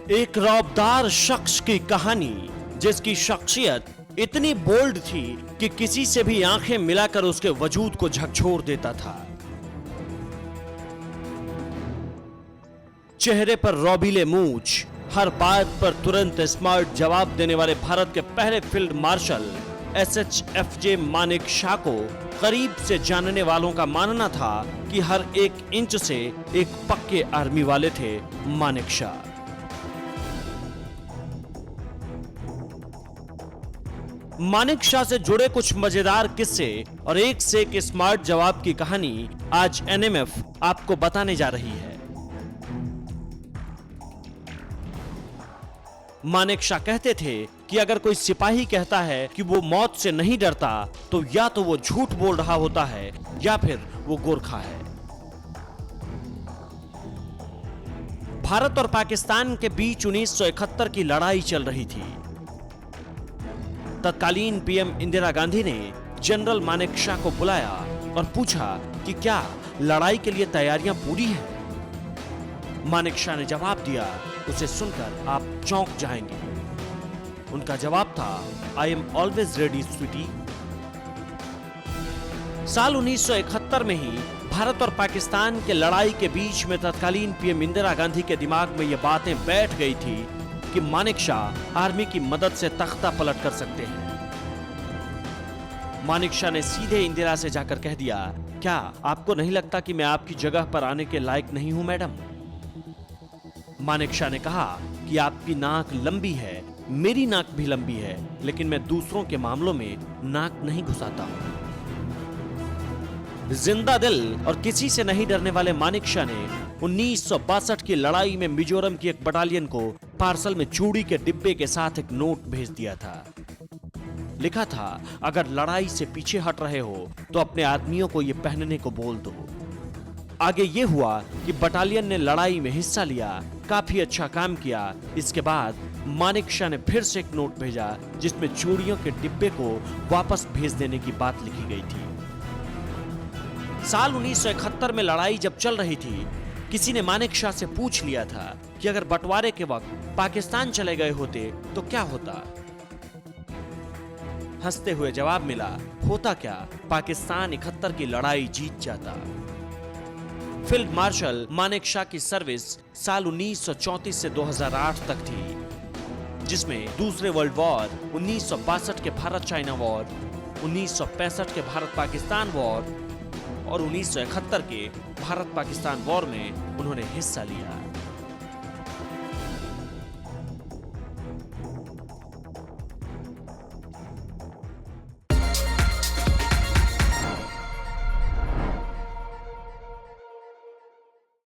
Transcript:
एक रौबदार शख्स की कहानी जिसकी शख्सियत इतनी बोल्ड थी कि किसी से भी आंखें मिलाकर उसके वजूद को झकझोर देता था। चेहरे पर रौबीले मूंछ, हर बात पर तुरंत स्मार्ट जवाब देने वाले भारत के पहले field marshal SHFJ Manek Shaw को करीब से जानने वालों का मानना था कि हर एक इंच से एक पक्के आर्मी वाले थे मानेक शॉ। मानेक शॉ से जुड़े कुछ मजेदार किस्से और एक से एक स्मार्ट जवाब की कहानी आज NMF आपको बताने जा रही है। मानेक शॉ कहते थे कि अगर कोई सिपाही कहता है कि वो मौत से नहीं डरता तो या तो वो झूठ बोल रहा होता है या फिर वो गोरखा है। भारत और पाकिस्तान के बीच 1971 की लड़ाई चल रही थी। तत्कालीन PM इंदिरा गांधी ने जनरल मानेक शॉ को बुलाया और पूछा कि क्या लड़ाई के लिए तैयारियां पूरी हैं। मानेक शॉ ने जवाब दिया, उसे सुनकर आप चौंक जाएंगे। उनका जवाब था, I am always ready sweetie. साल 1971 में ही भारत और पाकिस्तान के लड़ाई के बीच में तत्कालीन PM इंदिरा गांधी के दिमाग में ये बातें बैठ गई थी कि मानेक शॉ आर्मी की मदद से तख्ता पलट कर सकते हैं। मानेक शॉ ने सीधे इंदिरा से जाकर कह दिया, क्या आपको नहीं लगता कि मैं आपकी जगह पर आने के लायक नहीं हूं मैडम? मानेक शॉ ने कहा कि आपकी नाक लंबी है, मेरी नाक भी लंबी है, लेकिन मैं दूसरों के मामलों में नाक नहीं घुसाता हूं। जिंदा दिल और किसी से नहीं डरने वाले मानेक शॉ ने 1962 की लड़ाई में मिजोरम की एक बटालियन को पार्सल में चूड़ी के डिब्बे के साथ एक नोट भेज दिया था। लिखा था, अगर लड़ाई से पीछे हट रहे हो तो अपने आदमियों को यह पहनने को बोल दो। आगे ये हुआ कि बटालियन ने लड़ाई में हिस्सा लिया, काफी अच्छा काम किया। इसके बाद मानेक शॉ ने फिर से एक नोट भेजा जिसमें चूड़ियों के डिब्बे को वापस भेज देने की बात लिखी गई थी। साल 1971 में लड़ाई जब चल रही थी, किसी ने मानेक शॉ से पूछ लिया था कि अगर बंटवारे के वक्त पाकिस्तान चले गए होते तो क्या होता। हंसते हुए जवाब मिला, होता क्या, पाकिस्तान 71 की लड़ाई जीत जाता। फील्ड मार्शल मानेक शॉ की सर्विस साल 1934 से 2008 तक थी, जिसमें दूसरे वर्ल्ड वॉर, 1962 के भारत चाइना वॉर, 1965 के भारत पाकिस्तान वॉर और 1971 के भारत पाकिस्तान वॉर में उन्होंने हिस्सा लिया।